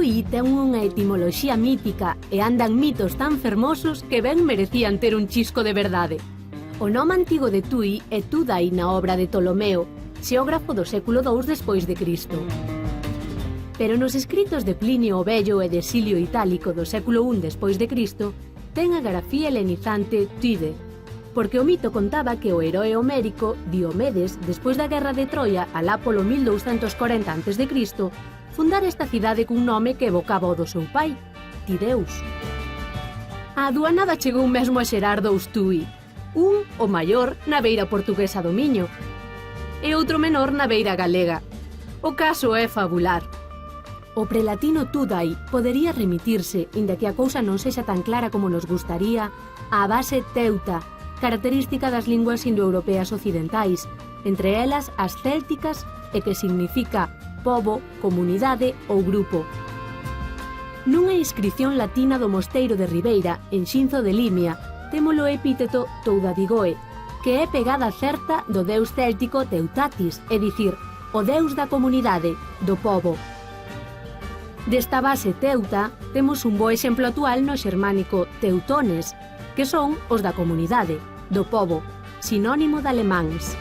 Tui ten unha etimoloxía mítica e andan mitos tan fermosos que ben merecían ter un chisco de verdade. O nome antigo de Tui é Tudai na obra de Ptolomeo, xeógrafo do século II despois de Cristo. Pero nos escritos de Plinio o Vello e de Silio Itálico do século I despois de Cristo, ten a grafía helenizante Tuide, porque o mito contaba que o heroe homérico Diomedes, despois da guerra de Troia, alá polo 1240 a.C., fundara esta cidade cun nome que evocaba o do seu pai, Tideus. A aduanada chegou mesmo a xerar dous Tui, un, o maior, na beira portuguesa do Miño, e outro menor na beira galega. O caso é fabular. O prelatino Tudai podería remitirse, inda que a cousa non sexa tan clara como nos gustaría, á base teuta, característica das linguas indoeuropeas occidentais, entre elas as célticas, e que significa pobo, comunidade ou grupo. Nunha inscripción latina do mosteiro de Ribeira, en Xinzo de Limia, temos o epíteto Toudadigoe, que é pegada certa do deus céltico Teutatis, é dicir, o deus da comunidade, do pobo. Desta base teuta, temos un bo exemplo actual no xermánico teutones, que son os da comunidade, do pobo, sinónimo de alemáns.